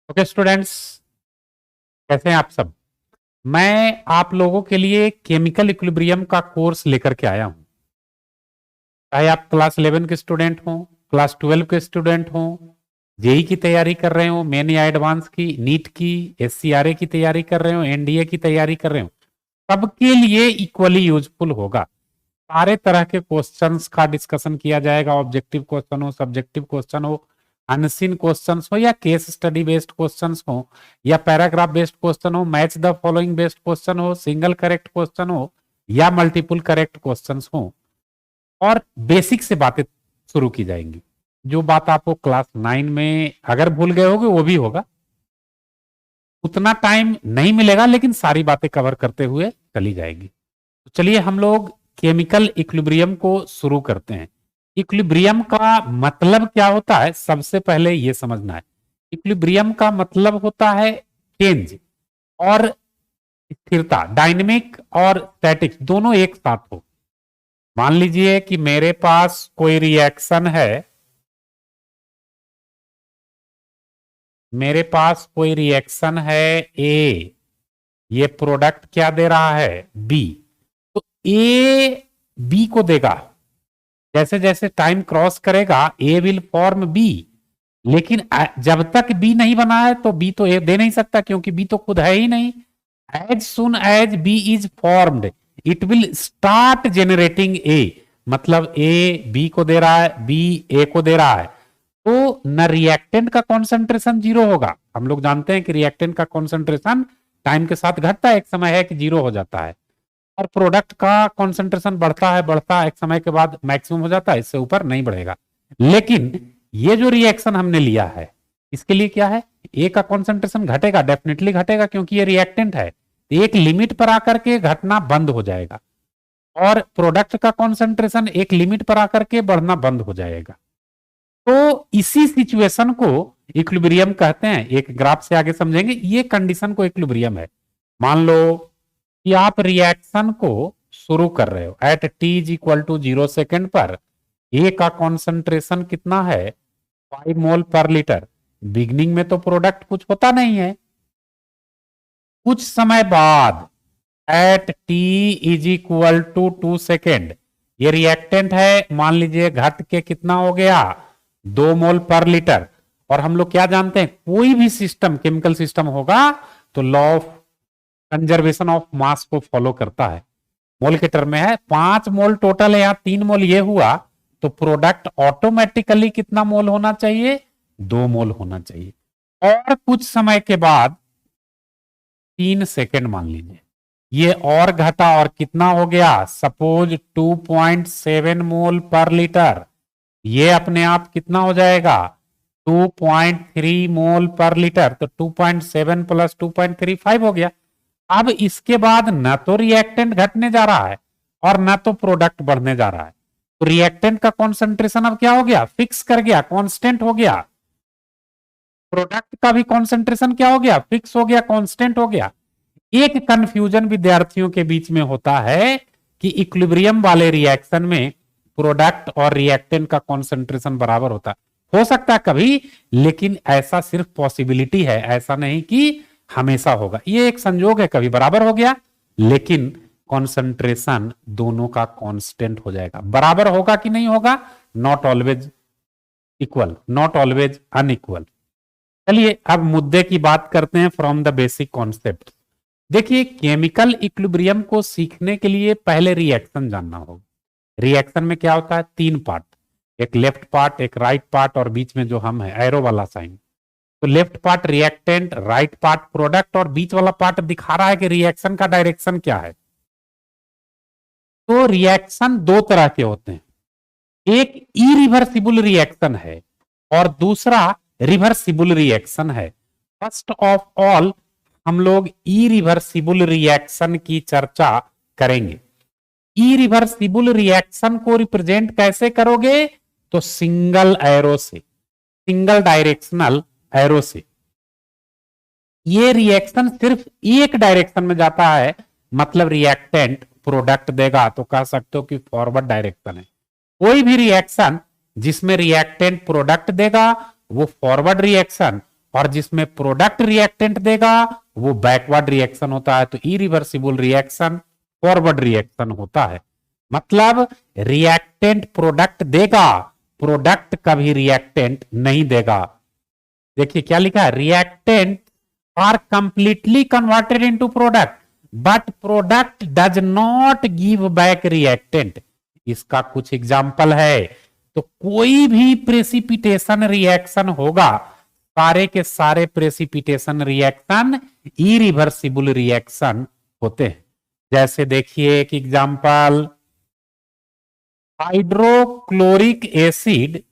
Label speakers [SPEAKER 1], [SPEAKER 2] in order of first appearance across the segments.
[SPEAKER 1] Okay students, कैसे हैं आप सब। मैं आप लोगों के लिए केमिकल इक्विलिब्रियम का कोर्स लेकर के आया हूं। चाहे आप क्लास 11 के स्टूडेंट हो, क्लास 12 के स्टूडेंट हो, जेई की तैयारी कर रहे हो, मेन या एडवांस की, नीट की, एससीआरए की तैयारी कर रहे हो, एनडीए की तैयारी कर रहे हो, सबके लिए इक्वली यूजफुल होगा। सारे तरह के क्वेश्चंस का डिस्कशन किया जाएगा। ऑब्जेक्टिव क्वेश्चन हो, सब्जेक्टिव क्वेश्चन हो, अनसीन क्वेश्चंस हो, या केस स्टडी बेस्ड क्वेश्चंस हो, या पैराग्राफ बेस्ड क्वेश्चन हो, match the following based question हो, सिंगल करेक्ट क्वेश्चन हो, या मल्टीपल करेक्ट क्वेश्चंस हो, और बेसिक से बातें शुरू की जाएंगी। जो बात आपको क्लास 9 में अगर भूल गए होगे वो भी होगा। उतना टाइम नहीं मिलेगा, लेकिन सारी बातें कवर करते हुए चली जाएगी। तो चलिए हम लोग केमिकल इक्विलिब्रियम को शुरू करते हैं। इक्विलिब्रियम का मतलब क्या होता है, सबसे पहले यह समझना है। इक्विलिब्रियम का मतलब होता है चेंज और स्थिरता, डायनेमिक और स्टैटिक दोनों एक साथ हो। मान लीजिए कि मेरे पास कोई रिएक्शन है, मेरे पास कोई रिएक्शन है ए, ये प्रोडक्ट क्या दे रहा है, बी। तो ए बी को देगा, जैसे जैसे टाइम क्रॉस करेगा ए विल फॉर्म बी, लेकिन जब तक बी नहीं बना है तो बी तो ए दे नहीं सकता, क्योंकि बी तो खुद है ही नहीं। As soon as B is formed it will start generating A, मतलब ए बी को दे रहा है, बी ए को दे रहा है, तो न रिएक्टेंट का कॉन्सेंट्रेशन जीरो होगा। हम लोग जानते हैं कि रिएक्टेंट का कॉन्सेंट्रेशन टाइम के साथ घटता है, एक समय है कि जीरो हो जाता है, और प्रोडक्ट का कॉन्सेंट्रेशन बढ़ता है एक समय के बाद मैक्सिमम हो जाता है, इससे ऊपर नहीं बढ़ेगा। लेकिन ये जो रिएक्शन हमने लिया है, इसके लिए क्या है, ए का कॉन्सेंट्रेशन घटेगा, डेफिनेटली घटेगा, क्योंकि ये रिएक्टेंट है। एक लिमिट पर आकर के घटना बंद हो जाएगा, और प्रोडक्ट का कॉन्सेंट्रेशन एक लिमिट पर आकर के बढ़ना बंद हो जाएगा। तो इसी सिचुएशन को इक्विलिब्रियम कहते हैं। एक ग्राफ से आगे समझेंगे, ये कंडीशन को इक्विलिब्रियम है। मान लो कि आप रिएक्शन को शुरू कर रहे हो at T is equal to 0 second पर। ए का कॉन्सेंट्रेशन कितना है, 5 मोल पर लीटर। बिगनिंग में तो प्रोडक्ट कुछ होता नहीं है। कुछ समय बाद at T is equal to 2 second, ये रिएक्टेंट है, मान लीजिए घट के कितना हो गया, 2 मोल पर लीटर। और हम लोग क्या जानते हैं, कोई भी सिस्टम केमिकल सिस्टम होगा तो law of conservation of mass को फॉलो करता है। मोल के टर्म में है 5 मोल टोटल है, यहां 3 मोल ये हुआ, तो प्रोडक्ट ऑटोमेटिकली कितना मोल होना चाहिए, 2 मोल होना चाहिए। और कुछ समय के बाद 3 सेकेंड मान लीजिए, ये और घटा और कितना हो गया, सपोज 2.7 मोल पर लीटर। ये अपने आप कितना हो जाएगा, 2.3 मोल पर लीटर। तो 2.7 प्लस 2.3 5 हो गया। अब इसके बाद न तो रिएक्टेंट घटने जा रहा है और न तो प्रोडक्ट बढ़ने जा रहा है, तो रिएक्टेंट का कॉन्सेंट्रेशन अब क्या हो गया, फिक्स कर गया, कांस्टेंट हो गया। प्रोडक्ट का भी कॉन्सेंट्रेशन क्या हो गया, फिक्स हो गया, कांस्टेंट हो गया। एक कंफ्यूजन विद्यार्थियों के बीच में होता है कि इक्विलिब्रियम वाले रिएक्शन में प्रोडक्ट और रिएक्टेंट का कॉन्सेंट्रेशन बराबर होता है। हो सकता है कभी, लेकिन ऐसा सिर्फ पॉसिबिलिटी है, ऐसा नहीं कि हमेशा होगा। ये एक संयोग है, कभी बराबर हो गया, लेकिन कॉन्सेंट्रेशन दोनों का कांस्टेंट हो जाएगा। बराबर होगा कि नहीं होगा, not always equal, not always unequal. चलिए अब मुद्दे की बात करते हैं फ्रॉम द बेसिक कॉन्सेप्ट। देखिए, केमिकल इक्विलिब्रियम को सीखने के लिए पहले रिएक्शन जानना होगा। रिएक्शन में क्या होता है, 3 पार्ट, एक लेफ्ट पार्ट, एक राइट पार्ट, और बीच में जो हम है एरो वाला साइन। तो left part reactant, right part product, और बीच वाला पार्ट दिखा रहा है कि रिएक्शन का डायरेक्शन क्या है। तो रिएक्शन 2 तरह के होते हैं, एक इरिवर्सिबल रिएक्शन है और दूसरा रिवर्सिबल रिएक्शन है। फर्स्ट ऑफ ऑल हम लोग इरिवर्सिबल रिएक्शन की चर्चा करेंगे। इरिवर्सिबल रिएक्शन को रिप्रेजेंट कैसे करोगे, तो सिंगल एरो से, सिंगल डायरेक्शनल एरो से। ये रिएक्शन सिर्फ एक डायरेक्शन में जाता है, मतलब रिएक्टेंट प्रोडक्ट देगा तो कह सकते हो कि फॉरवर्ड डायरेक्शन है। कोई भी रिएक्शन जिसमें रिएक्टेंट प्रोडक्ट देगा वो फॉरवर्ड रिएक्शन, और जिसमें प्रोडक्ट रिएक्टेंट देगा वो बैकवर्ड रिएक्शन होता है। तो इरिवर्सिबल रिएक्शन फॉरवर्ड रिएक्शन होता है। मतलब रिएक्टेंट प्रोडक्ट देगा, प्रोडक्ट कभी रिएक्टेंट नहीं देगा। देखिए क्या लिखा है, reactant are completely converted into product but product does not give back reactant. इसका कुछ एग्जाम्पल है। तो कोई भी प्रेसिपिटेशन रिएक्शन होगा, सारे के सारे प्रेसिपिटेशन रिएक्शन इरिवर्सिबल रिएक्शन होते हैं। जैसे देखिए एक example, hydrochloric acid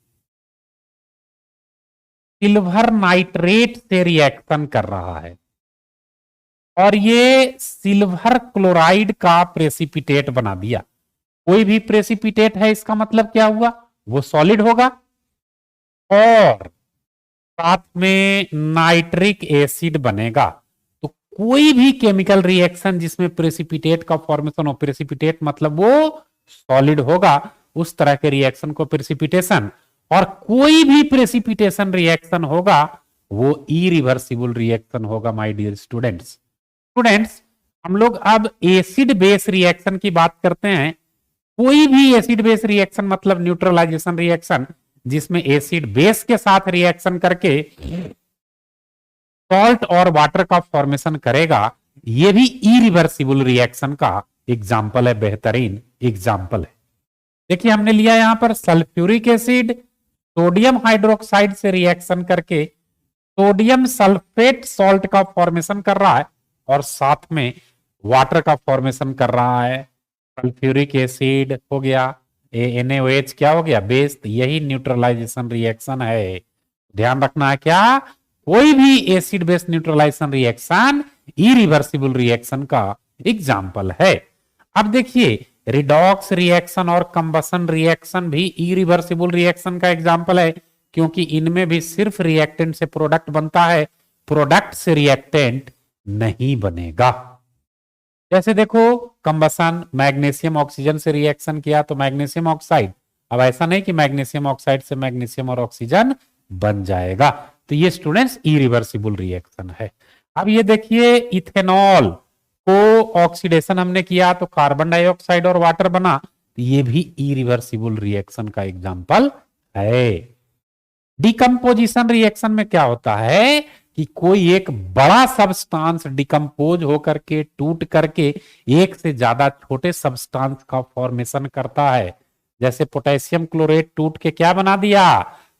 [SPEAKER 1] silver nitrate से रिएक्शन कर रहा है और ये सिल्वर क्लोराइड का प्रेसिपिटेट बना दिया। कोई भी प्रेसिपिटेट है, इसका मतलब क्या हुआ, वो सॉलिड होगा और साथ में नाइट्रिक एसिड बनेगा। तो कोई भी केमिकल रिएक्शन जिसमें प्रेसिपिटेट का फॉर्मेशन हो, प्रेसिपिटेट मतलब वो सॉलिड होगा, उस तरह के रिएक्शन को प्रेसिपिटेशन, और कोई भी प्रेसिपिटेशन रिएक्शन होगा वो इरिवर्सिबल रिएक्शन होगा। माय डियर स्टूडेंट्स, हम लोग अब एसिड बेस रिएक्शन की बात करते हैं। कोई भी एसिड बेस रिएक्शन मतलब न्यूट्रलाइजेशन रिएक्शन जिसमें एसिड बेस के साथ रिएक्शन करके सॉल्ट और वाटर का फॉर्मेशन करेगा, यह भी इरिवर्सिबल रिएक्शन का एग्जाम्पल है, बेहतरीन एग्जाम्पल है। देखिए हमने लिया यहां पर सल्फ्यूरिक एसिड सोडियम हाइड्रोक्साइड से रिएक्शन करके सोडियम सल्फेट सॉल्ट का फॉर्मेशन कर रहा है और साथ में वाटर का फॉर्मेशन कर रहा है। सल्फ्यूरिक एसिड हो गया, NaOH क्या हो गया, बेस। यही न्यूट्रलाइजेशन रिएक्शन है। ध्यान रखना है क्या, कोई भी acid base neutralization reaction irreversible reaction का एग्जाम्पल है। अब देखिए रिडॉक्स रिएक्शन और कंबसन रिएक्शन भी इरिवर्सिबल रिएक्शन का एग्जाम्पल है, क्योंकि इनमें भी सिर्फ रिएक्टेंट से प्रोडक्ट बनता है, प्रोडक्ट से रिएक्टेंट नहीं बनेगा। जैसे देखो कंबसन, मैग्नीशियम ऑक्सीजन से रिएक्शन किया तो मैग्नीशियम ऑक्साइड। अब ऐसा नहीं कि मैग्नीशियम ऑक्साइड से मैग्नीशियम और ऑक्सीजन बन जाएगा। तो ये स्टूडेंट्स इरिवर्सिबल रिएक्शन है। अब ये देखिए इथेनॉल को ऑक्सीडेशन हमने किया तो कार्बन डाइऑक्साइड और वाटर बना, तो ये भी इरिवर्सिबल रिएक्शन का एग्जाम्पल है। डिकम्पोजिशन रिएक्शन में क्या होता है कि कोई एक बड़ा सब्सटेंस डिकम्पोज होकर के टूट करके एक से ज्यादा छोटे सब्सटेंस का फॉर्मेशन करता है। जैसे पोटेशियम क्लोरेट टूट के क्या बना दिया,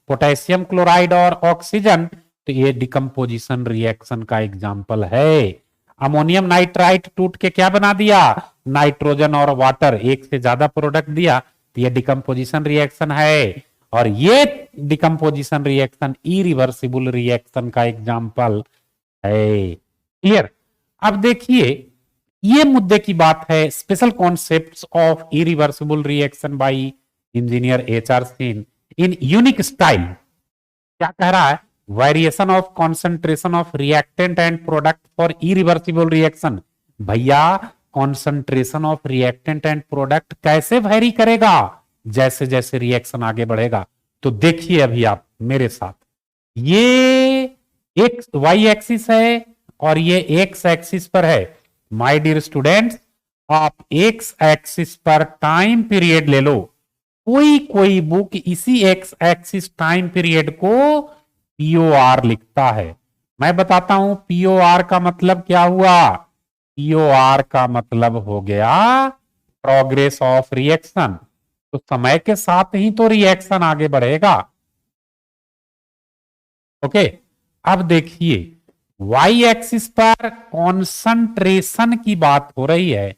[SPEAKER 1] पोटेशियम क्लोराइड और ऑक्सीजन। तो ये डिकम्पोजिशन रिएक्शन का एग्जाम्पल है। अमोनियम नाइट्राइट टूट के क्या बना दिया, नाइट्रोजन और वाटर, एक से ज्यादा प्रोडक्ट दिया, तो ये डिकम्पोजिशन रिएक्शन है। और ये डिकम्पोजिशन रिएक्शन इरिवर्सिबल रिएक्शन का एग्जाम्पल है। क्लियर। अब देखिए ये मुद्दे की बात है, special concepts of irreversible reaction by engineer HR सिन इन यूनिक स्टाइल। क्या कह रहा है, variation of concentration of reactant and product for irreversible reaction. भैया concentration of reactant and product कैसे वेरी करेगा, जैसे जैसे रिएक्शन आगे बढ़ेगा। तो देखिए अभी आप मेरे साथ, ये एक वाई एक्सिस है और ये एक्स एक्सिस पर है। माय डियर स्टूडेंट्स, आप एक्स एक्सिस पर टाइम पीरियड ले लो। कोई बुक इसी एक्स एक्सिस टाइम पीरियड को POR लिखता है। मैं बताता हूं POR का मतलब क्या हुआ। POR का मतलब हो गया प्रोग्रेस ऑफ रिएक्शन। तो समय के साथ ही तो रिएक्शन आगे बढ़ेगा। ओके, अब देखिए वाई एक्सिस पर कॉन्सेंट्रेशन की बात हो रही है।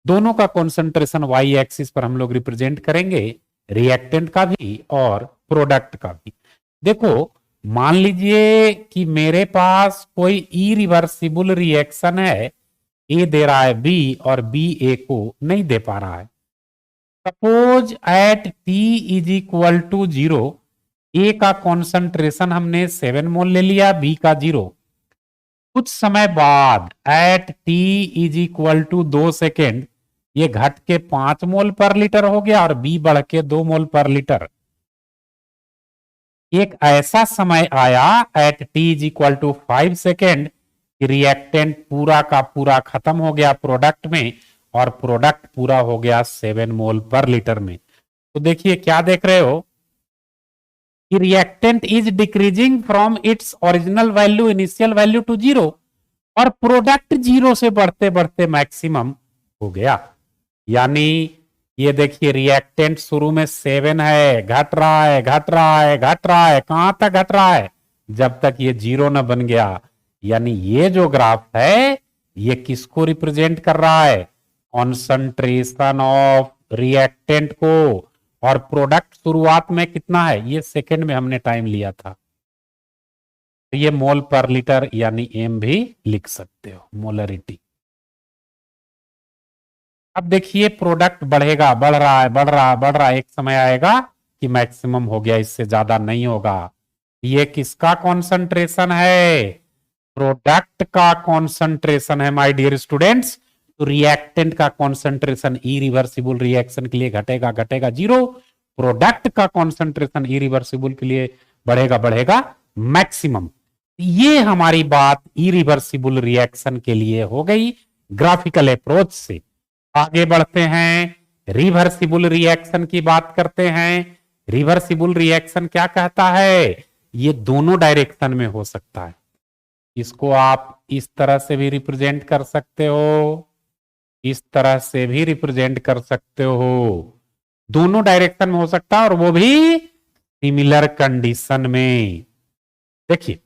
[SPEAKER 1] दोनों का कॉन्सेंट्रेशन वाई एक्सिस पर हम लोग रिप्रेजेंट करेंगे, रिएक्टेंट का भी और प्रोडक्ट का भी। देखो मान लीजिए कि मेरे पास कोई इरिवर्सिबल रिएक्शन है, ए दे रहा है बी और बी ए को नहीं दे पा रहा है। Suppose at T is equal to 0, A का कॉन्सेंट्रेशन हमने 7 मोल ले लिया, बी का 0। कुछ समय बाद at T is equal to 2 second ये घट के 5 मोल पर लीटर हो गया और बी बढ़ के 2 मोल पर लीटर। एक ऐसा समय आया at T is equal to 5 second, reactant पूरा का पूरा खत्म हो गया प्रोडक्ट में, और प्रोडक्ट पूरा हो गया 7 मोल पर लीटर में। तो देखिए क्या देख रहे हो कि reactant is decreasing from its original value, initial value to zero, और प्रोडक्ट जीरो से बढ़ते बढ़ते मैक्सिमम हो गया। यानी ये देखिए रिएक्टेंट शुरू में 7 है, घट रहा है घट रहा है घट रहा है, कहां तक घट रहा है, जब तक ये जीरो न बन गया। यानी ये जो ग्राफ है ये किसको रिप्रेजेंट कर रहा है, कॉन्सेंट्रेशन ऑफ रिएक्टेंट को। और प्रोडक्ट शुरुआत में कितना है, ये सेकंड में हमने टाइम लिया था, तो ये मोल पर लीटर यानी एम भी लिख सकते हो, मोलरिटी। अब देखिए प्रोडक्ट बढ़ेगा, बढ़ रहा है बढ़ रहा है बढ़ रहा है, एक समय आएगा कि मैक्सिमम हो गया, इससे ज्यादा नहीं होगा। ये किसका कॉन्सेंट्रेशन है, प्रोडक्ट का कॉन्सेंट्रेशन है माय डियर स्टूडेंट्स। तो रिएक्टेंट का कॉन्सेंट्रेशन इरिवर्सिबल रिएक्शन के लिए घटेगा घटेगा जीरो, प्रोडक्ट का कॉन्सेंट्रेशन इरिवर्सिबल के लिए बढ़ेगा बढ़ेगा मैक्सिमम। ये हमारी बात इरिवर्सिबल रिएक्शन के लिए हो गई ग्राफिकल अप्रोच से। आगे बढ़ते हैं, रिवर्सिबल रिएक्शन की बात करते हैं। रिवर्सिबल रिएक्शन क्या कहता है, ये दोनों डायरेक्शन में हो सकता है। इसको आप इस तरह से भी रिप्रेजेंट कर सकते हो, इस तरह से भी रिप्रेजेंट कर सकते हो, दोनों डायरेक्शन में हो सकता है, और वो भी सिमिलर कंडीशन में। देखिए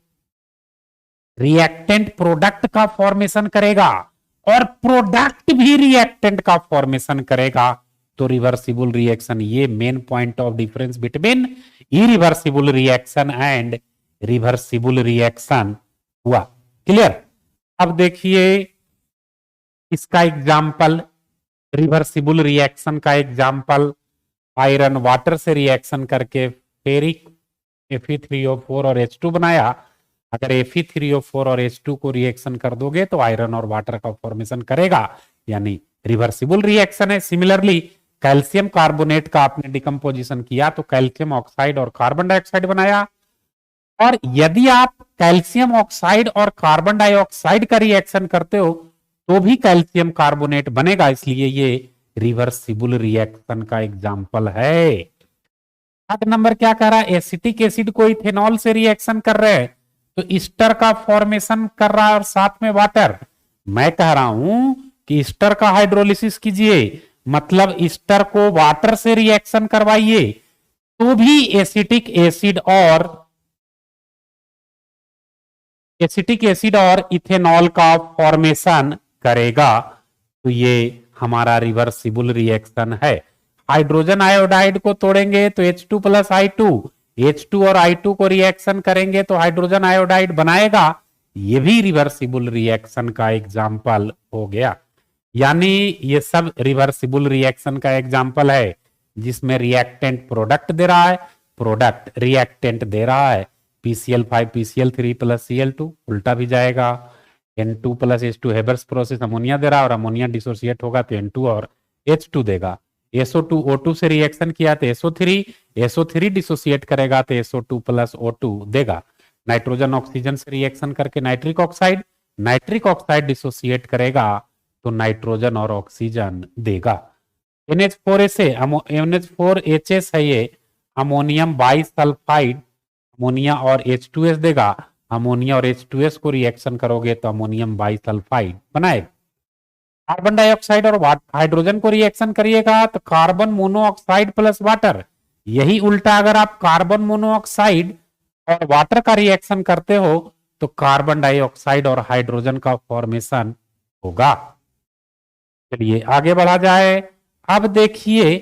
[SPEAKER 1] रिएक्टेंट प्रोडक्ट का फॉर्मेशन करेगा और प्रोडक्ट भी रिएक्टेंट का फॉर्मेशन करेगा, तो रिवर्सिबल रिएक्शन, ये main point of difference between irreversible reaction and reversible reaction हुआ। क्लियर। अब देखिए इसका एग्जाम्पल, रिवर्सिबल रिएक्शन का एग्जाम्पल, आयरन वाटर से रिएक्शन करके फेरिक Fe3O4 और H2 बनाया। अगर Fe3O4 और H2 को रिएक्शन कर दोगे तो आयरन और वाटर का फॉर्मेशन करेगा, यानी रिवर्सिबल रिएक्शन है। सिमिलरली कैल्शियम कार्बोनेट का आपने डिकम्पोजिशन किया तो कैल्शियम ऑक्साइड और कार्बन डाइऑक्साइड बनाया, और यदि आप कैल्शियम ऑक्साइड और कार्बन डाइऑक्साइड का रिएक्शन करते हो तो भी कैल्शियम कार्बोनेट बनेगा, इसलिए ये रिवर्सिबल रिएक्शन का एग्जाम्पल है। अब नंबर क्या कह रहा है, एसिटिक एसिड को इथेनॉल से रिएक्शन कर रहे हैं तो ईस्टर का फॉर्मेशन कर रहा है और साथ में वाटर। मैं कह रहा हूं कि ईस्टर का हाइड्रोलिसिस कीजिए, मतलब ईस्टर को वाटर से रिएक्शन करवाइए तो भी एसिटिक एसिड और इथेनॉल का फॉर्मेशन करेगा, तो ये हमारा रिवर्सिबल रिएक्शन है। हाइड्रोजन आयोडाइड को तोड़ेंगे तो H2 प्लस I2, H2 और I2 को रिएक्शन करेंगे तो हाइड्रोजन आयोडाइड बनाएगा, ये भी रिवर्सिबल रिएक्शन का एग्जाम्पल हो गया। यानी ये सब रिवर्सिबल रिएक्शन का एग्जाम्पल है जिसमें रिएक्टेंट प्रोडक्ट दे रहा है, प्रोडक्ट रिएक्टेंट दे रहा है, PCl5 PCl3 प्लस Cl2, उल्टा भी जाएगा, N2 plus H2 Haber's process ammonia दे रहा है और अमोनिया डिसोसिएट होगा तो N2 और H2 देगा। SO2 O2 से रिएक्शन किया तो SO3 डिसोसिएट करेगा तो SO2 प्लस O2 देगा। नाइट्रोजन ऑक्सीजन से रिएक्शन करके नाइट्रिक ऑक्साइड डिसोसिएट करेगा तो नाइट्रोजन और ऑक्सीजन देगा। NH4HS है ये, अमोनियम बाइसल्फाइड, अमोनिया और H2S देगा, अमोनिया और H2S को रिएक्शन करोगे तो अमोनियम बाइसल्फाइड बनाएगा। कार्बन डाइऑक्साइड और हाइड्रोजन को रिएक्शन करिएगा तो कार्बन मोनोऑक्साइड प्लस वाटर, यही उल्टा अगर आप कार्बन मोनोऑक्साइड और वाटर का रिएक्शन करते हो तो कार्बन डाइऑक्साइड और हाइड्रोजन का फॉर्मेशन होगा। चलिए आगे बढ़ा जाए। अब देखिए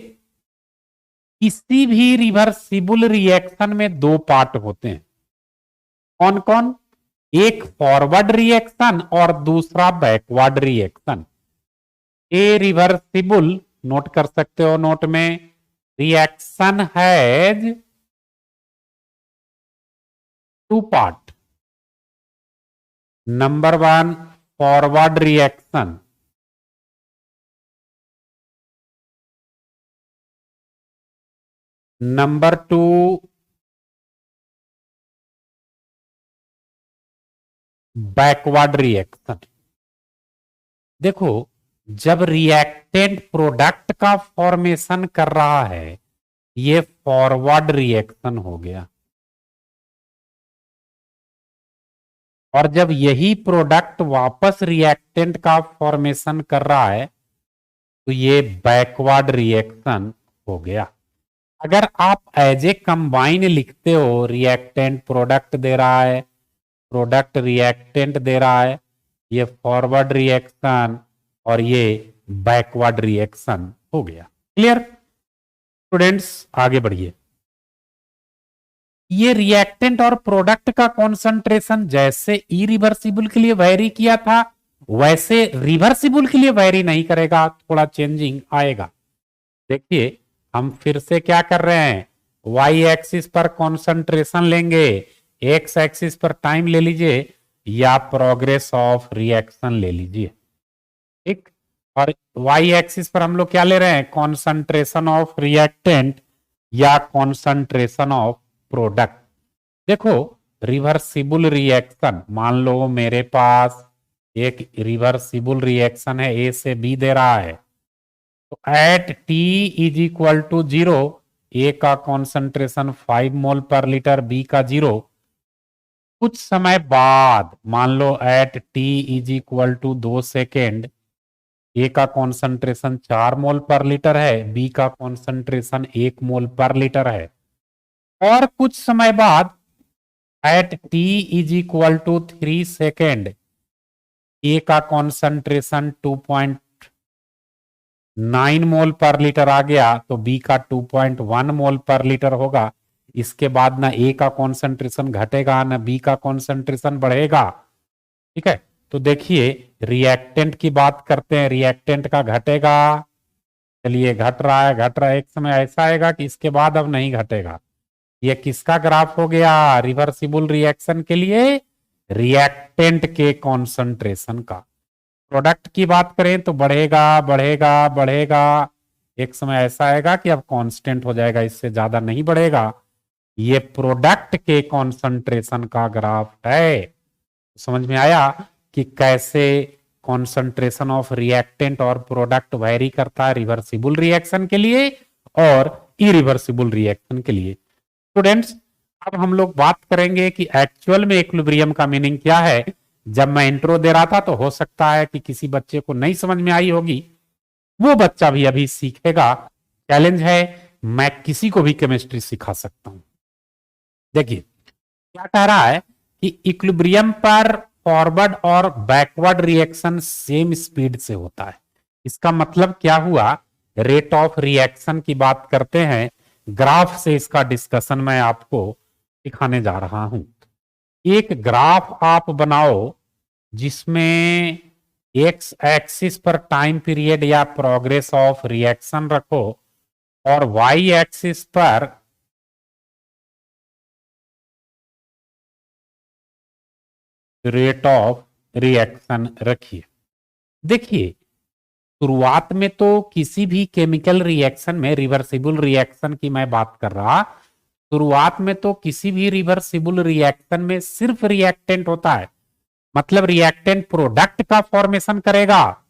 [SPEAKER 1] किसी भी रिवर्सिबल रिएक्शन में दो पार्ट होते हैं, कौन कौन, एक फॉरवर्ड रिएक्शन और दूसरा backward reaction. A reversible, note कर सकते हो नोट में, reaction has two part. Number one forward reaction, number two backward reaction. देखो, जब रिएक्टेंट प्रोडक्ट का फॉर्मेशन कर रहा है, ये फॉरवर्ड रिएक्शन हो गया, और जब यही प्रोडक्ट वापस रिएक्टेंट का फॉर्मेशन कर रहा है तो ये बैकवर्ड रिएक्शन हो गया। अगर आप एज ए कंबाइन लिखते हो, रिएक्टेंट प्रोडक्ट दे रहा है, प्रोडक्ट रिएक्टेंट दे रहा है, ये फॉरवर्ड रिएक्शन और ये बैकवर्ड रिएक्शन हो गया। क्लियर स्टूडेंट्स, आगे बढ़िए। ये रिएक्टेंट और प्रोडक्ट का कॉन्सेंट्रेशन जैसे इरिवर्सिबल के लिए वेरी किया था, वैसे रिवर्सिबल के लिए वेरी नहीं करेगा, थोड़ा चेंजिंग आएगा। देखिए, हम फिर से क्या कर रहे हैं, वाई एक्सिस पर कॉन्सेंट्रेशन लेंगे, एक्स एक्सिस पर टाइम ले लीजिए, या प्रोग्रेस ऑफ रिएक्शन ले लीजिए, ठीक। और वाई एक्सिस पर हम लोग क्या ले रहे हैं, कॉन्सेंट्रेशन ऑफ रिएक्टेंट या कॉन्सेंट्रेशन ऑफ प्रोडक्ट। देखो, रिवर्सिबल रिएक्शन, मान लो मेरे पास एक रिवर्सिबल रिएक्शन है, ए से बी दे रहा है, तो at T is equal to 0, A का कॉन्सेंट्रेशन 5 मोल पर लीटर, बी का 0। कुछ समय बाद, मान लो at T is equal to 2 second, A का कॉन्सेंट्रेशन 4 मोल पर लीटर है, बी का कॉन्सेंट्रेशन 1 मोल पर लीटर है। और कुछ समय बाद at T is equal to 3 second, A का कॉन्सेंट्रेशन 2.9 मोल पर लीटर आ गया, तो बी का 2.1 मोल पर लीटर होगा। इसके बाद ना ए का कॉन्सेंट्रेशन घटेगा ना बी का कॉन्सेंट्रेशन बढ़ेगा, ठीक है। तो देखिए, रिएक्टेंट की बात करते हैं, रिएक्टेंट का घटेगा, चलिए घट रहा है, एक समय ऐसा आएगा कि इसके बाद अब नहीं घटेगा। ये किसका ग्राफ हो गया, रिवर्सिबल रिएक्शन के लिए रिएक्टेंट के कॉन्सेंट्रेशन का। प्रोडक्ट की बात करें तो बढ़ेगा बढ़ेगा बढ़ेगा, एक समय ऐसा आएगा कि अब कांस्टेंट हो जाएगा, इससे ज्यादा नहीं बढ़ेगा। ये प्रोडक्ट के कॉन्सेंट्रेशन का ग्राफ है। समझ में आया कि कैसे कॉन्सेंट्रेशन ऑफ रिएक्टेंट और प्रोडक्ट वेरी करता है रिवर्सिबल रिएक्शन के लिए और इरिवर्सिबल रिएक्शन के लिए। स्टूडेंट्स, अब हम लोग बात करेंगे कि एक्चुअल में इक्विलिब्रियम का मीनिंग क्या है। जब मैं इंट्रो दे रहा था तो हो सकता है कि किसी बच्चे को नहीं समझ में आई होगी, वो बच्चा भी अभी सीखेगा। चैलेंज है, मैं किसी को भी केमिस्ट्री सिखा सकता हूं। देखिए क्या कह रहा है कि इक्विलिब्रियम पर फॉरवर्ड और बैकवर्ड रिएक्शन सेम स्पीड से होता है। इसका मतलब क्या हुआ, रेट ऑफ रिएक्शन की बात करते हैं, ग्राफ से इसका डिस्कशन मैं आपको दिखाने जा रहा हूं। एक ग्राफ आप बनाओ जिसमें एक्स एक्सिस पर टाइम पीरियड या प्रोग्रेस ऑफ रिएक्शन रखो और वाई एक्सिस पर रेट ऑफ रिएक्शन रखिए। देखिए, शुरुआत में तो किसी भी केमिकल रिएक्शन में, रिवर्सिबल रिएक्शन की मैं बात कर रहा, शुरुआत में तो किसी भी रिवर्सिबल रिएक्शन में सिर्फ रिएक्टेंट होता है, मतलब रिएक्टेंट प्रोडक्ट का फॉर्मेशन करेगा।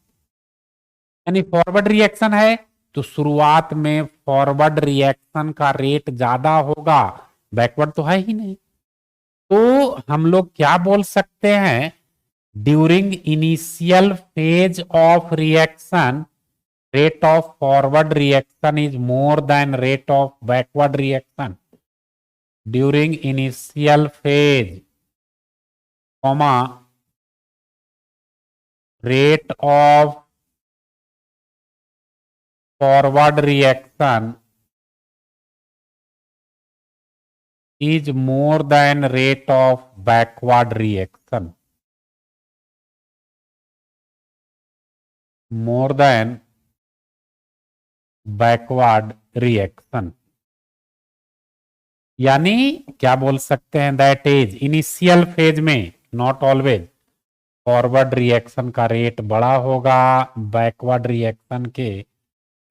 [SPEAKER 1] यानी फॉरवर्ड रिएक्शन है तो शुरुआत में फॉरवर्ड रिएक्शन का रेट ज्यादा होगा, बैकवर्ड तो है ही नहीं। तो हम लोग क्या बोल सकते हैं, during initial phase of reaction rate of forward reaction is more than rate of backward reaction during initial phase, comma rate of forward reaction is more than rate of backward reaction, more than backward reaction. यानी क्या बोल सकते हैं, that is initial phase में, not always, forward reaction का rate बड़ा होगा backward reaction के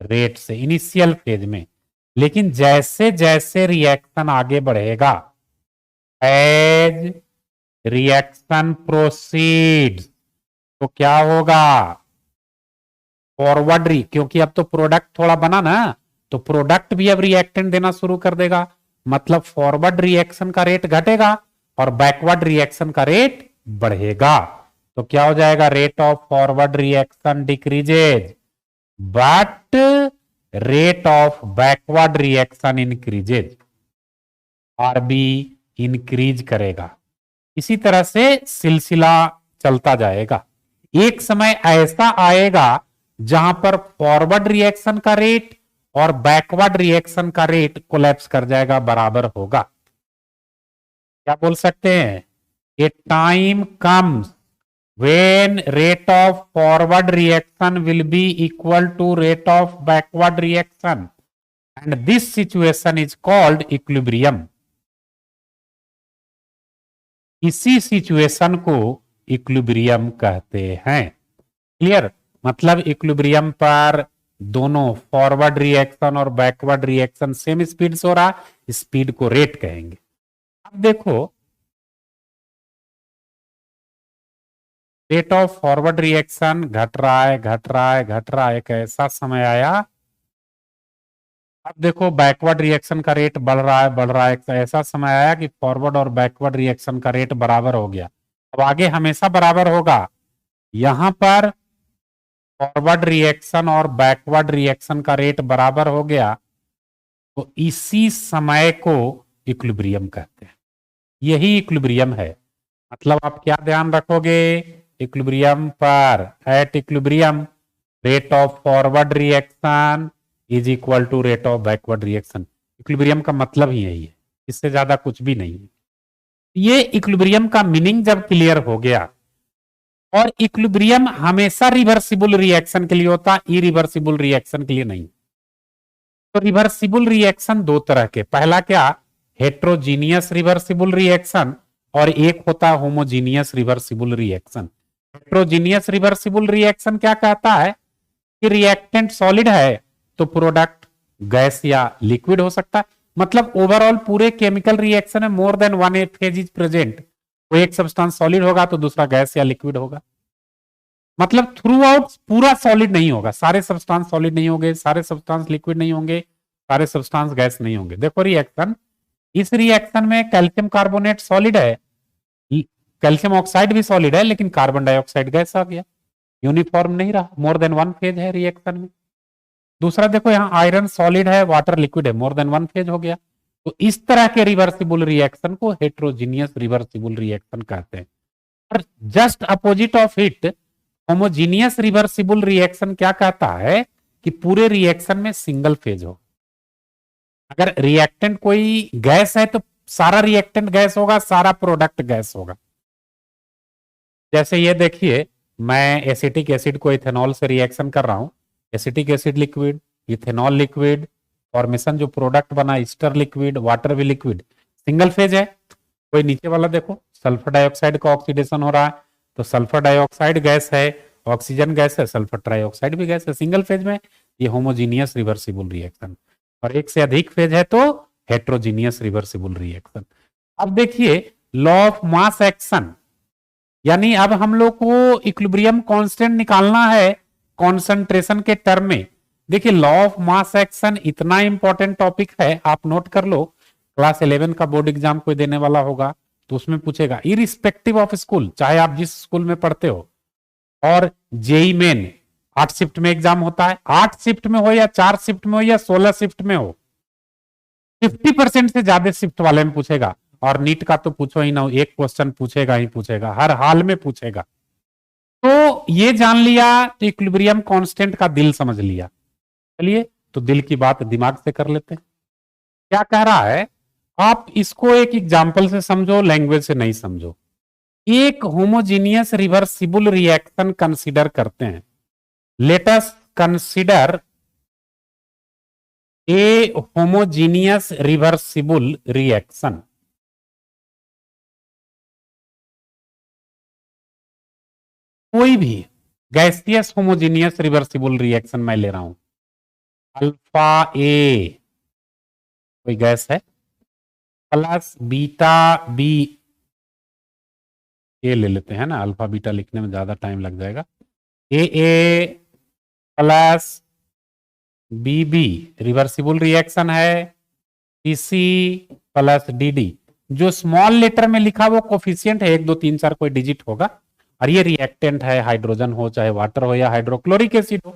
[SPEAKER 1] रेट से इनिशियल फेज में। लेकिन जैसे जैसे रिएक्शन आगे बढ़ेगा, एज रिएक्शन प्रोसीड्स, तो क्या होगा, फॉरवर्ड क्योंकि अब तो प्रोडक्ट थोड़ा बना ना, तो प्रोडक्ट भी अब रिएक्टेंट देना शुरू कर देगा, मतलब फॉरवर्ड रिएक्शन का रेट घटेगा और बैकवर्ड रिएक्शन का रेट बढ़ेगा। तो क्या हो जाएगा, rate of forward reaction decreases but rate of backward reaction increases, RB increase करेगा। इसी तरह से सिलसिला चलता जाएगा। एक समय ऐसा आएगा जहां पर फॉरवर्ड रिएक्शन का रेट और बैकवर्ड रिएक्शन का रेट कोलैप्स कर जाएगा, बराबर होगा। क्या बोल सकते हैं, ए time comes when rate of forward reaction will be equal to rate of backward reaction and this situation is called equilibrium। इसी सिचुएशन को इक्विलिब्रियम कहते हैं। क्लियर, मतलब इक्विलिब्रियम पर दोनों फॉरवर्ड रिएक्शन और बैकवर्ड रिएक्शन सेम स्पीड से हो रहा, स्पीड को रेट कहेंगे। अब देखो, रेट ऑफ फॉरवर्ड रिएक्शन घट रहा है, घट रहा है, घट रहा है, एक ऐसा समय आया, अब देखो बैकवर्ड रिएक्शन का रेट बढ़ रहा है, बढ़ रहा है, एक ऐसा समय आया कि फॉरवर्ड और बैकवर्ड रिएक्शन का रेट बराबर हो गया। अब आगे हमेशा बराबर होगा, यहां पर फॉरवर्ड रिएक्शन और बैकवर्ड रिएक्शन का रेट बराबर हो गया, तो इसी समय को इक्विलिब्रियम कहते हैं। यही इक्विलिब्रियम है। मतलब आप क्या ध्यान रखोगे, इक्विलिब्रियम पर, at equilibrium rate of forward reaction is equal to rate of backward reaction. Equilibrium का मतलब ही यही है, इससे ज्यादा कुछ भी नहीं है। ये इक्विलिब्रियम का मीनिंग जब क्लियर हो गया, और इक्विलिब्रियम हमेशा रिवर्सिबल रिएक्शन के लिए होता, इरिवर्सिबल रिएक्शन के लिए नहीं। तो रिवर्सिबल रिएक्शन दो तरह के, पहला क्या, हेट्रोजीनियस रिवर्सिबल रिएक्शन, और एक होता है homogeneous reversible reaction. Heterogeneous reversible reaction क्या कहता है कि रिएक्टेंट सॉलिड है तो प्रोडक्ट गैस या लिक्विड हो सकता है, मतलब ओवरऑल पूरे केमिकल रिएक्शन में more than one phase is present, तो एक सब्सटेंस सॉलिड होगा तो दूसरा गैस या लिक्विड होगा। मतलब थ्रू आउट पूरा सॉलिड नहीं होगा, सारे सब्सटेंस सॉलिड नहीं होंगे, सारे सब्सटेंस लिक्विड नहीं होंगे, सारे सब्सटेंस गैस नहीं होंगे। देखो रिएक्शन, इस रिएक्शन में कैल्शियम कार्बोनेट सॉलिड है, कैल्शियम ऑक्साइड भी सॉलिड है, लेकिन कार्बन डाइऑक्साइड गैस आ गया, यूनिफॉर्म नहीं रहा, मोर देन वन फेज है रिएक्शन में। दूसरा देखो, यहाँ आयरन सॉलिड है, वाटर लिक्विड है, मोर देन वन फेज हो गया। तो इस तरह के रिवर्सिबल रिएक्शन को हेट्रोजीनियस रिवर्सिबल रिएक्शन कहते हैं। और just opposite of it, homogeneous reversible reaction क्या कहता है कि पूरे रिएक्शन में सिंगल फेज हो। अगर रिएक्टेंट कोई गैस है तो सारा रिएक्टेंट गैस होगा, सारा प्रोडक्ट गैस होगा। जैसे ये देखिए, मैं एसिटिक एसिड को इथेनॉल से रिएक्शन कर रहा हूं, acetic acid liquid, ethanol liquid, formation जो प्रोडक्ट बना ईस्टर लिक्विड, वाटर भी लिक्विड, सिंगल फेज है। कोई नीचे वाला देखो, सल्फर डाइऑक्साइड का ऑक्सीडेशन हो रहा है, तो सल्फर डाइऑक्साइड गैस है, ऑक्सीजन गैस है, सल्फर ट्राइऑक्साइड भी गैस है, सिंगल फेज में। ये होमोजीनियस रिवर्सिबल रिएक्शन। और एक से अधिक फेज है तो हेट्रोजीनियस रिवर्सिबल रिएक्शन। अब देखिए, लॉ ऑफ मास एक्शन, यानी अब हम लोग को इक्विलिब्रियम कांस्टेंट निकालना है कॉन्सेंट्रेशन के टर्म में। देखिए, लॉ ऑफ मास एक्शन इतना इंपॉर्टेंट टॉपिक है, आप नोट कर लो, क्लास 11 का बोर्ड एग्जाम कोई देने वाला होगा तो उसमें पूछेगा, इरिस्पेक्टिव ऑफ स्कूल, चाहे आप जिस स्कूल में पढ़ते हो। और जेई मेन 8 शिफ्ट में एग्जाम होता है, 8 शिफ्ट में हो या 4 शिफ्ट में हो या 16 शिफ्ट में हो, 50% से ज्यादा शिफ्ट वाले में पूछेगा। और नीट का तो पूछो ही ना, एक क्वेश्चन पूछेगा ही पूछेगा, हर हाल में पूछेगा। तो ये जान लिया तो इक्विलिब्रियम कांस्टेंट का दिल समझ लिया। चलिए, तो दिल की बात दिमाग से कर लेते हैं। क्या कह रहा है, आप इसको एक एग्जांपल से समझो, लैंग्वेज से नहीं समझो। एक होमोजीनियस रिवर्सिबल रिएक्शन कंसीडर करते हैं। Let us consider a homogeneous reversible reaction. कोई भी गैसियस होमोजीनियस रिवर्सिबल रिएक्शन मैं ले रहा हूं, अल्फा ए कोई गैस है, प्लस बीटा बी ए ले लेते हैं ना, अल्फा बीटा लिखने में ज्यादा टाइम लग जाएगा। A plus B B reversible reaction है। सी प्लस डी डी, जो स्मॉल लेटर में लिखा वो कोफिशिएंट है, 1 2 3 4 कोई डिजिट होगा, और ये रिएक्टेंट है, हाइड्रोजन हो चाहे वाटर हो या हाइड्रोक्लोरिक एसिड हो।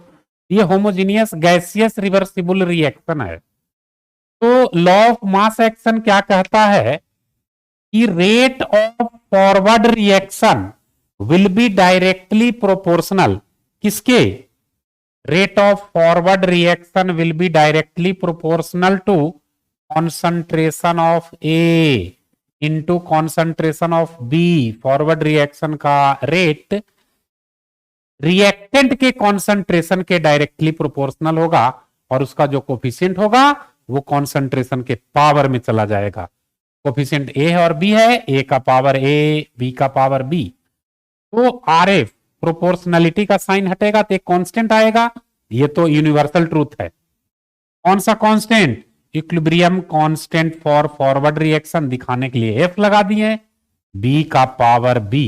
[SPEAKER 1] ये होमोजीनियस गैसियस रिवर्सिबल रिएक्शन है। तो लॉ ऑफ मास एक्शन क्या कहता है कि rate of forward reaction will be directly proportional, किसके? Rate of forward reaction will be directly proportional to concentration of A into concentration of B. Forward reaction का rate reactant के concentration के directly proportional होगा, और उसका जो coefficient होगा वो कॉन्सेंट्रेशन के पावर में चला जाएगा। कोफिशिएंट ए है और बी है, ए का पावर ए, बी का पावर बी। तो आर एफ प्रोपोर्शनलिटी का साइन हटेगा तो एक कांस्टेंट आएगा। ये तो यूनिवर्सल ट्रूथ है। कौन सा constant? Equilibrium constant for forward reaction दिखाने के लिए एफ लगा दिए, बी का पावर बी।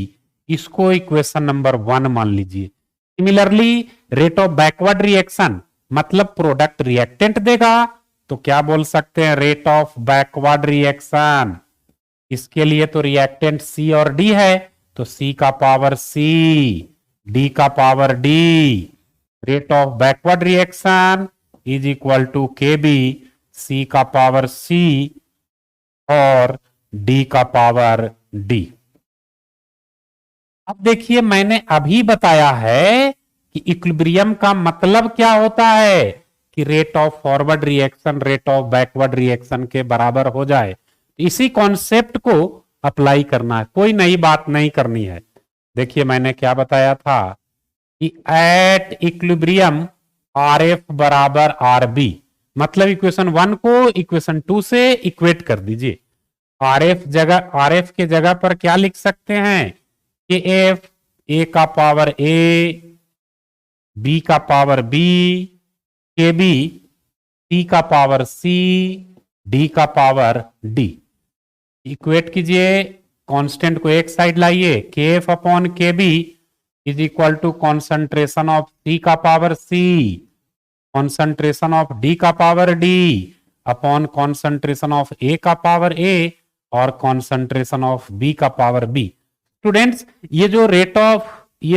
[SPEAKER 1] इसको इक्वेशन नंबर 1 मान लीजिए। Similarly rate of backward reaction, मतलब प्रोडक्ट रिएक्टेंट देगा, तो क्या बोल सकते हैं? Rate of backward reaction. इसके लिए तो रिएक्टेंट सी और डी है, तो सी का पावर सी, डी का power D. Rate of backward reaction is equal to K B, C का पावर सी और डी का पावर डी। अब देखिए, मैंने अभी बताया है कि इक्विलिब्रियम का मतलब क्या होता है कि rate of forward reaction rate of backward reaction के बराबर हो जाए। इसी कॉन्सेप्ट को अप्लाई करना है, कोई नई बात नहीं करनी है। देखिए, मैंने क्या बताया था कि एट इक्विलिब्रियम आर एफ बराबर आर बी, मतलब इक्वेशन 1 को इक्वेशन 2 से इक्वेट कर दीजिए। आर एफ के जगह पर क्या लिख सकते हैं? के एफ, ए का पावर ए, बी का power B, k B, C का पावर सी, डी का पावर डी। इक्वेट कीजिए, कांस्टेंट को एक साइड लाइए, k f upon k b is equal to concentration of C का power C, concentration of D का power D upon concentration of A का power A और concentration of B का power B. Students, ये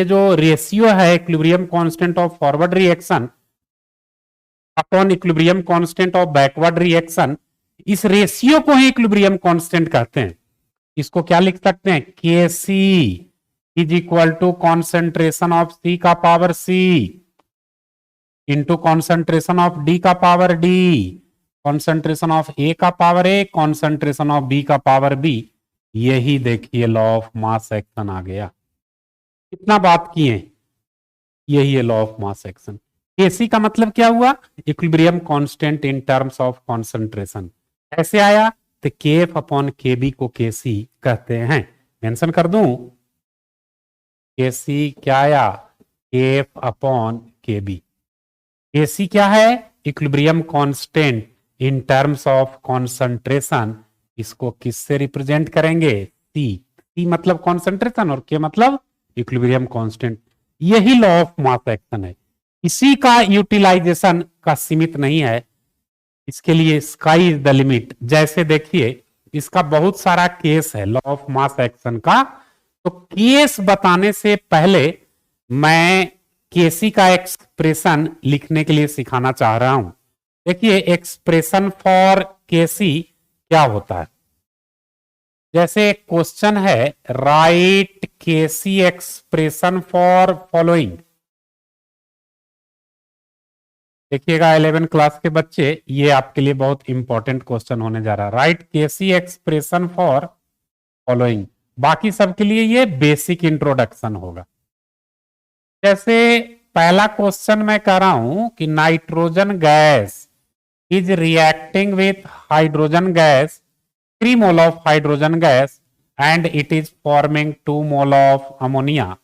[SPEAKER 1] जो ratio है equilibrium constant of forward reaction upon equilibrium constant of backward reaction, इस ratio को ही equilibrium constant कहते हैं। इसको क्या लिख सकते हैं? K C is equal to concentration of C का power C into concentration of D का power D, concentration of A का power A, concentration of B का पावर बी। यही देखिए लॉ ऑफ मास एक्शन आ गया। कितना बात किए, यही है law of mass action. KC का मतलब क्या हुआ? Equilibrium constant in terms of concentration. ऐसे आया तो के एफ अपॉन के बी को केसी कहते हैं। मेंशन कर दूं, केसी क्या आया? के एफ अपॉन के बी। केसी क्या है? Equilibrium constant in terms of concentration. इसको किससे रिप्रेजेंट करेंगे? सी। सी मतलब कॉन्सेंट्रेशन और के मतलब इक्विलिब्रियम कांस्टेंट। यही लॉ ऑफ मास एक्शन है। इसी का यूटिलाइजेशन का सीमित नहीं है, इसके लिए स्काई इज द लिमिट। जैसे देखिए, इसका बहुत सारा केस है लॉ ऑफ मास एक्शन का। तो केस बताने से पहले मैं केसी का एक्सप्रेशन लिखने के लिए सिखाना चाह रहा हूं। देखिए, एक्सप्रेशन फॉर केसी क्या होता है। जैसे क्वेश्चन है, write KC expression for following. देखिएगा 11 क्लास के बच्चे, ये आपके लिए बहुत इंपॉर्टेंट क्वेश्चन होने जा रहा है। Write KC expression for following. बाकी सबके लिए ये बेसिक इंट्रोडक्शन होगा। जैसे पहला क्वेश्चन मैं कह रहा हूं कि nitrogen gas is reacting with hydrogen gas, 3 mole of hydrogen gas and it is forming 2 mole of ammonia.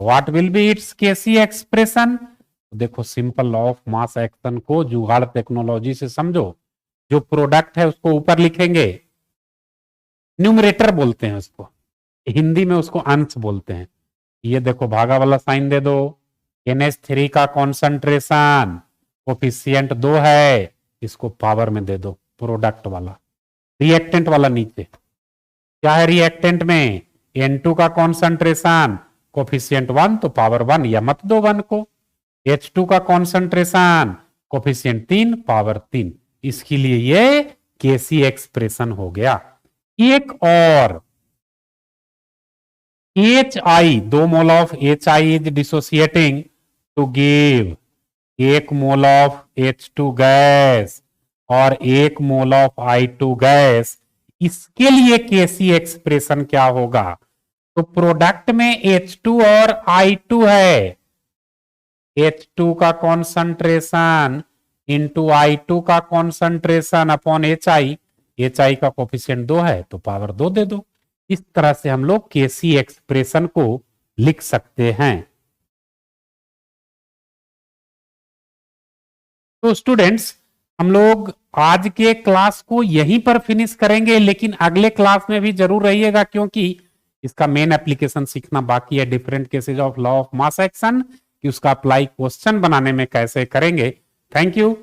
[SPEAKER 1] What will be its k c expression? देखो, simple law of mass action को जुगाड़ टेक्नोलॉजी से समझो। जो प्रोडक्ट है उसको ऊपर लिखेंगे, न्यूमरेटर बोलते हैं उसको, हिंदी में उसको अंश बोलते हैं। ये देखो भागा वाला साइन दे दो। NH3 का कॉन्सेंट्रेशन कोफिशिएंट 2 है, इसको पावर में दे दो, प्रोडक्ट वाला। रिएक्टेंट वाला नीचे क्या है, रिएक्टेंट में N2 का कॉन्सेंट्रेशन कोफिशिएंट 1 तो पावर 1, या मत दो 1 को। H2 का कॉन्सेंट्रेशन कोफिशिएंट 3 पावर 3, इसके लिए ये केसी एक्सप्रेशन हो गया। एक और HI, 2 mole of HI is dissociating to give 1 mole of H2 gas और 1 मोल ऑफ I2 गैस। इसके लिए केसी एक्सप्रेशन क्या होगा, तो प्रोडक्ट में H2 और I2 है, H2 का कॉन्सेंट्रेशन इंटू I2 का कॉन्सेंट्रेशन अपॉन HI, HI का कोफिशिएंट 2 है तो पावर 2 दे दो। इस तरह से हम लोग केसी एक्सप्रेशन को लिख सकते हैं। तो स्टूडेंट्स, हम लोग आज के क्लास को यहीं पर फिनिश करेंगे, लेकिन अगले क्लास में भी जरूर रहिएगा क्योंकि इसका मेन एप्लीकेशन सीखना बाकी है, different cases of law of mass action, कि उसका अप्लाई क्वेश्चन बनाने में कैसे करेंगे। Thank you.